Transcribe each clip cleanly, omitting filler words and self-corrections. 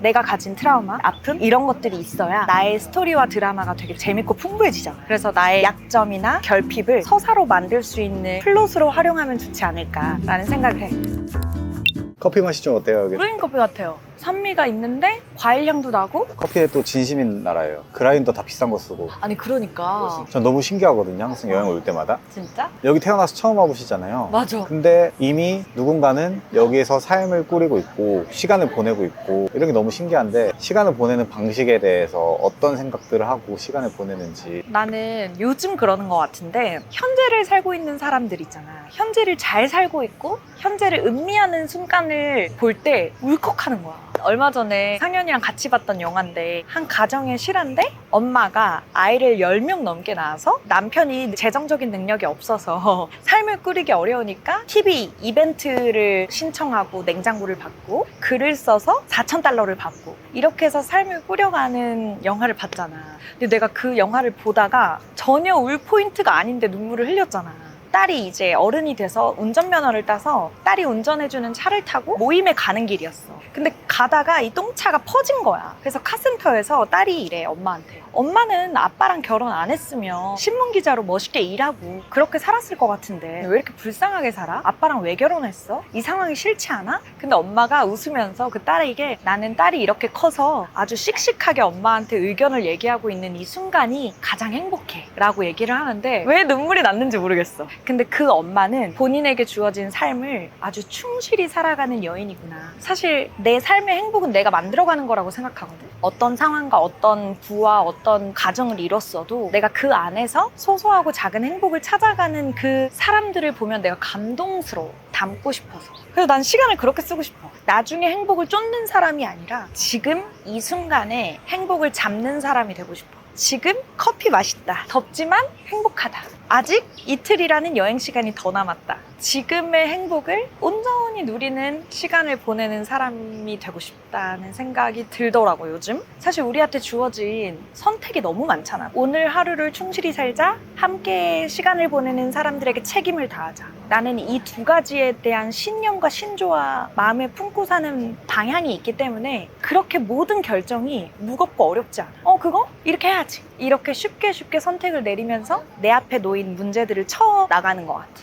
내가 가진 트라우마, 아픔 이런 것들이 있어야 나의 스토리와 드라마가 되게 재밌고 풍부해지잖아. 그래서 나의 약점이나 결핍을 서사로 만들 수 있는 플롯으로 활용하면 좋지 않을까라는 생각을 해. 커피 맛이 좀 어때요? 여기? 브루인 커피 같아요. 산미가 있는데 과일 향도 나고. 커피에 또 진심인 나라예요. 그라인더 다 비싼 거 쓰고. 아니 그러니까 전 너무 신기하거든요. 항상 여행 올 때마다. 진짜? 여기 태어나서 처음 와보시잖아요. 맞아. 근데 이미 누군가는 여기에서 삶을 꾸리고 있고 시간을 보내고 있고 이런 게 너무 신기한데, 시간을 보내는 방식에 대해서 어떤 생각들을 하고 시간을 보내는지. 나는 요즘 그러는 것 같은데, 현재를 살고 있는 사람들 있잖아. 현재를 잘 살고 있고 현재를 음미하는 순간을 볼 때 울컥하는 거야. 얼마 전에 상현이랑 같이 봤던 영화인데, 한 가정의 실화인데 엄마가 아이를 10명 넘게 낳아서 남편이 재정적인 능력이 없어서 삶을 꾸리기 어려우니까 TV 이벤트를 신청하고 냉장고를 받고 글을 써서 4,000달러를 받고 이렇게 해서 삶을 꾸려가는 영화를 봤잖아. 근데 내가 그 영화를 보다가 전혀 울 포인트가 아닌데 눈물을 흘렸잖아. 딸이 이제 어른이 돼서 운전면허를 따서 딸이 운전해주는 차를 타고 모임에 가는 길이었어. 근데 가다가 이 똥차가 퍼진 거야. 그래서 카센터에서 딸이 이래, 엄마한테. 엄마는 아빠랑 결혼 안 했으면 신문기자로 멋있게 일하고 그렇게 살았을 것 같은데 왜 이렇게 불쌍하게 살아? 아빠랑 왜 결혼했어? 이 상황이 싫지 않아? 근데 엄마가 웃으면서 그 딸에게, 나는 딸이 이렇게 커서 아주 씩씩하게 엄마한테 의견을 얘기하고 있는 이 순간이 가장 행복해 라고 얘기를 하는데 왜 눈물이 났는지 모르겠어. 근데 그 엄마는 본인에게 주어진 삶을 아주 충실히 살아가는 여인이구나. 사실 내 삶의 행복은 내가 만들어가는 거라고 생각하거든. 어떤 상황과 어떤 부와 어떤 가정을 이뤘어도 내가 그 안에서 소소하고 작은 행복을 찾아가는 그 사람들을 보면 내가 감동스러워. 닮고 싶어서. 그래서 난 시간을 그렇게 쓰고 싶어. 나중에 행복을 쫓는 사람이 아니라 지금 이 순간에 행복을 잡는 사람이 되고 싶어. 지금 커피 맛있다. 덥지만 행복하다. 아직 이틀이라는 여행 시간이 더 남았다. 지금의 행복을 온전히 누리는 시간을 보내는 사람이 되고 싶다는 생각이 들더라고, 요즘. 사실 우리한테 주어진 선택이 너무 많잖아. 오늘 하루를 충실히 살자, 함께 시간을 보내는 사람들에게 책임을 다하자. 나는 이 두 가지에 대한 신념과 신조와 마음에 품고 사는 방향이 있기 때문에 그렇게 모든 결정이 무겁고 어렵지 않아. 그거? 이렇게 해야지. 이렇게 쉽게 선택을 내리면서 내 앞에 놓인 문제들을 쳐나가는 것 같아.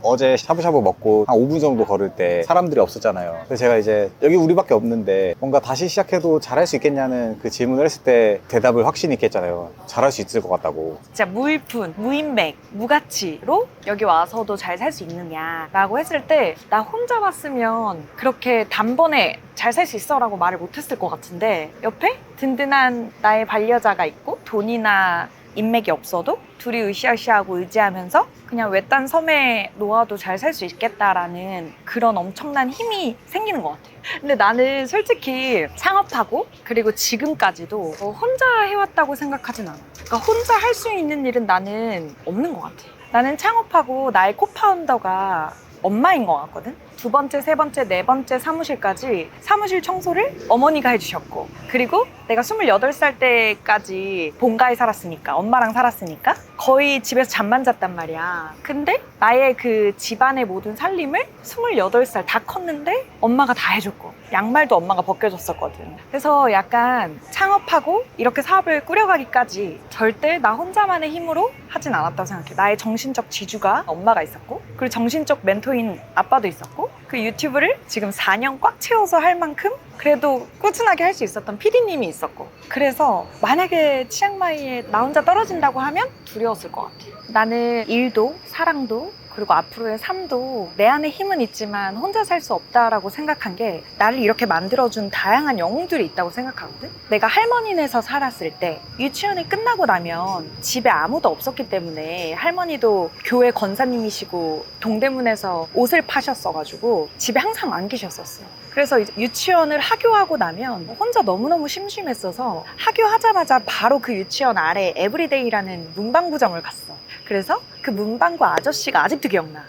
어제 샤브샤브 먹고 한 5분 정도 걸을 때 사람들이 없었잖아요. 그래서 제가 이제 여기 우리밖에 없는데 뭔가 다시 시작해도 잘할 수 있겠냐는 그 질문을 했을 때 대답을 확신 있게 했잖아요. 잘할 수 있을 것 같다고. 진짜 무일푼, 무인맥, 무가치로 여기 와서도 잘 살 수 있느냐라고 했을 때 나 혼자 봤으면 그렇게 단번에 잘 살 수 있어 라고 말을 못했을 것 같은데, 옆에 든든한 나의 반려자가 있고 돈이나 인맥이 없어도 둘이 으쌰으쌰하고 의지하면서 그냥 외딴 섬에 놓아도 잘 살 수 있겠다라는 그런 엄청난 힘이 생기는 것 같아요. 근데 나는 솔직히 창업하고 그리고 지금까지도 혼자 해왔다고 생각하진 않아. 그러니까 혼자 할 수 있는 일은 나는 없는 것 같아. 나는 창업하고 나의 코파운더가 엄마인 것 같거든? 두 번째, 세 번째, 네 번째 사무실까지 사무실 청소를 어머니가 해주셨고, 그리고 내가 28살 때까지 본가에 살았으니까, 엄마랑 살았으니까 거의 집에서 잠만 잤단 말이야. 근데 나의 그 집안의 모든 살림을 28살 다 컸는데 엄마가 다 해줬고, 양말도 엄마가 벗겨줬었거든. 그래서 약간 창업하고 이렇게 사업을 꾸려가기까지 절대 나 혼자만의 힘으로 하진 않았다고 생각해. 나의 정신적 지주가 엄마가 있었고, 그리고 정신적 멘토인 아빠도 있었고, 그 유튜브를 지금 4년 꽉 채워서 할 만큼 그래도 꾸준하게 할 수 있었던 PD님이 있었고, 그래서 만약에 치앙마이에 나 혼자 떨어진다고 하면 두려웠을 것 같아. 나는 일도 사랑도 그리고 앞으로의 삶도 내 안에 힘은 있지만 혼자 살 수 없다라고 생각한 게, 나를 이렇게 만들어준 다양한 영웅들이 있다고 생각하거든. 내가 할머니네에서 살았을 때 유치원이 끝나고 나면 집에 아무도 없었기 때문에, 할머니도 교회 권사님이시고 동대문에서 옷을 파셨어가지고 집에 항상 안 계셨었어. 그래서 이제 유치원을 하교하고 나면 혼자 너무너무 심심했어서 하교하자마자 바로 그 유치원 아래 에브리데이라는 문방구점을 갔어. 그래서 그 문방구 아저씨가 아직도 기억나.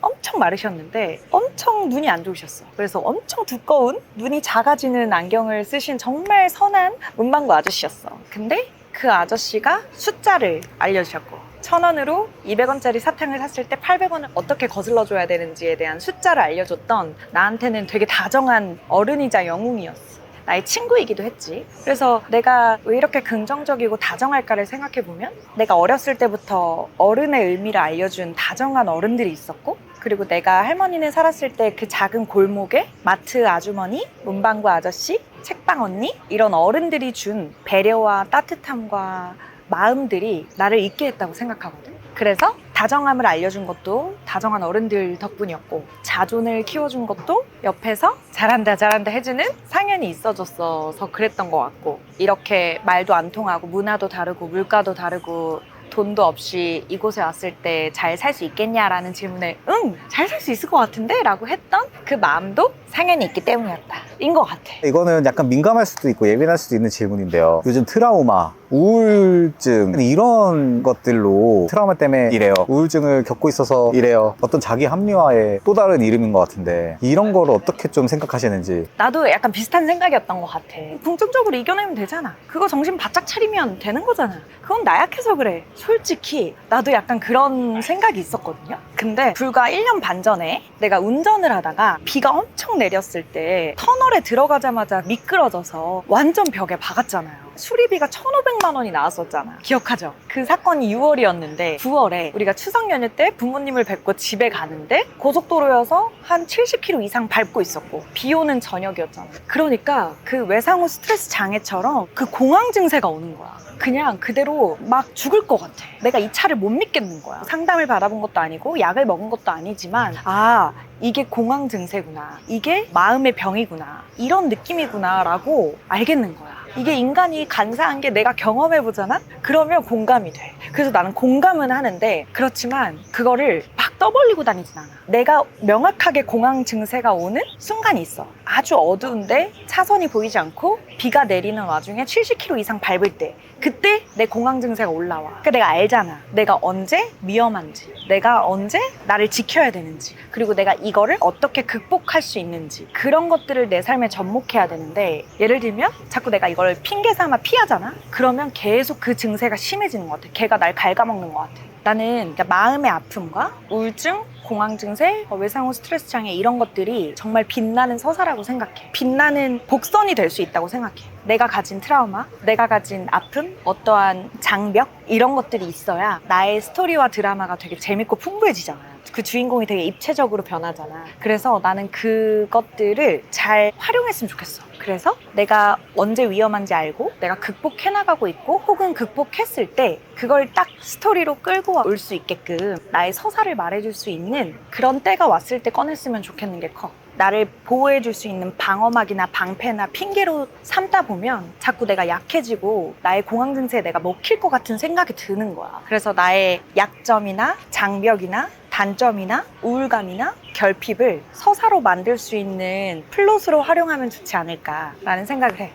엄청 마르셨는데 엄청 눈이 안 좋으셨어. 그래서 엄청 두꺼운 눈이 작아지는 안경을 쓰신 정말 선한 문방구 아저씨였어. 근데 그 아저씨가 숫자를 알려주셨고, 1,000원으로 200원짜리 사탕을 샀을 때 800원을 어떻게 거슬러줘야 되는지에 대한 숫자를 알려줬던, 나한테는 되게 다정한 어른이자 영웅이었어. 나의 친구이기도 했지. 그래서 내가 왜 이렇게 긍정적이고 다정할까를 생각해보면 내가 어렸을 때부터 어른의 의미를 알려준 다정한 어른들이 있었고, 그리고 내가 할머니네 살았을 때 그 작은 골목에 마트 아주머니, 문방구 아저씨, 책방 언니 이런 어른들이 준 배려와 따뜻함과 마음들이 나를 있게 했다고 생각하거든. 그래서 다정함을 알려준 것도 다정한 어른들 덕분이었고, 자존을 키워준 것도 옆에서 잘한다 잘한다 해주는 상현이 있어줬어서 그랬던 것 같고, 이렇게 말도 안 통하고 문화도 다르고 물가도 다르고 돈도 없이 이곳에 왔을 때 잘 살 수 있겠냐라는 질문에 응! 잘 살 수 있을 것 같은데? 라고 했던 그 마음도 상현이 있기 때문이었다 인 것 같아. 이거는 약간 민감할 수도 있고 예민할 수도 있는 질문인데요. 요즘 트라우마, 우울증 이런 것들로 트라우마 때문에 이래요, 우울증을 겪고 있어서 이래요, 어떤 자기 합리화의 또 다른 이름인 것 같은데, 이런 걸 어떻게 좀 생각하시는지. 나도 약간 비슷한 생각이었던 것 같아. 긍정적으로 이겨내면 되잖아. 그거 정신 바짝 차리면 되는 거잖아. 그건 나 약해서 그래. 솔직히 나도 약간 그런 생각이 있었거든요. 근데 불과 1년 반 전에 내가 운전을 하다가 비가 엄청 내렸을 때 터널에 들어가자마자 미끄러져서 완전 벽에 박았잖아요. 수리비가 1,500만 원이 나왔었잖아. 기억하죠? 그 사건이 6월이었는데 9월에 우리가 추석 연휴 때 부모님을 뵙고 집에 가는데 고속도로여서 한 70km 이상 밟고 있었고 비 오는 저녁이었잖아. 그러니까 그 외상후 스트레스 장애처럼 그 공황 증세가 오는 거야. 그냥 그대로 막 죽을 것 같아. 내가 이 차를 못 믿겠는 거야. 상담을 받아본 것도 아니고 약을 먹은 것도 아니지만, 아, 이게 공황 증세구나, 이게 마음의 병이구나, 이런 느낌이구나 라고 알겠는 거야. 이게 인간이 간사한 게 내가 경험해보잖아? 그러면 공감이 돼. 그래서 나는 공감은 하는데, 그렇지만 그거를 막 떠벌리고 다니진 않아. 내가 명확하게 공황 증세가 오는 순간이 있어. 아주 어두운데 차선이 보이지 않고 비가 내리는 와중에 70km 이상 밟을 때, 그때 내 공황 증세가 올라와. 그러니까 내가 알잖아. 내가 언제 위험한지, 내가 언제 나를 지켜야 되는지, 그리고 내가 이거를 어떻게 극복할 수 있는지, 그런 것들을 내 삶에 접목해야 되는데, 예를 들면 자꾸 내가 이걸 핑계 삼아 피하잖아? 그러면 계속 그 증세가 심해지는 것 같아. 걔가 날 갉아먹는 것 같아. 나는 그러니까 마음의 아픔과 우울증, 공황 증세, 외상후 스트레스 장애 이런 것들이 정말 빛나는 서사라고 생각해. 빛나는 복선이 될 수 있다고 생각해. 내가 가진 트라우마, 내가 가진 아픔, 어떠한 장벽 이런 것들이 있어야 나의 스토리와 드라마가 되게 재밌고 풍부해지잖아. 그 주인공이 되게 입체적으로 변하잖아. 그래서 나는 그것들을 잘 활용했으면 좋겠어. 그래서 내가 언제 위험한지 알고 내가 극복해 나가고 있고, 혹은 극복했을 때 그걸 딱 스토리로 끌고 올 수 있게끔 나의 서사를 말해줄 수 있는 그런 때가 왔을 때 꺼냈으면 좋겠는 게 커. 나를 보호해줄 수 있는 방어막이나 방패나 핑계로 삼다 보면 자꾸 내가 약해지고 나의 공황 증세에 내가 먹힐 것 같은 생각이 드는 거야. 그래서 나의 약점이나 장벽이나 단점이나 우울감이나 결핍을 서사로 만들 수 있는 플롯으로 활용하면 좋지 않을까라는 생각을 해.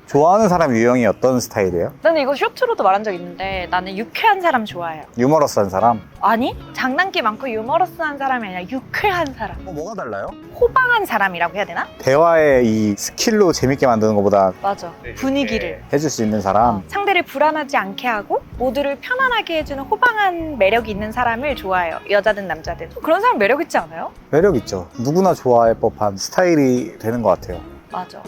좋아하는 사람 유형이 어떤 스타일이에요? 나는 이거 쇼트로도 말한 적 있는데, 나는 유쾌한 사람 좋아해요. 유머러스한 사람? 아니, 장난기 많고 유머러스한 사람이 아니라 유쾌한 사람. 뭐가 달라요? 호방한 사람이라고 해야 되나? 대화의 이 스킬로 재밌게 만드는 것보다 맞아. 분위기를. 해줄 수 있는 사람? 상대를 불안하지 않게 하고 모두를 편안하게 해주는 호방한 매력이 있는 사람을 좋아해요. 여자든 남자든. 그런 사람 매력 있지 않아요? 매력 있죠. 누구나 좋아할 법한 스타일이 되는 것 같아요. 맞아.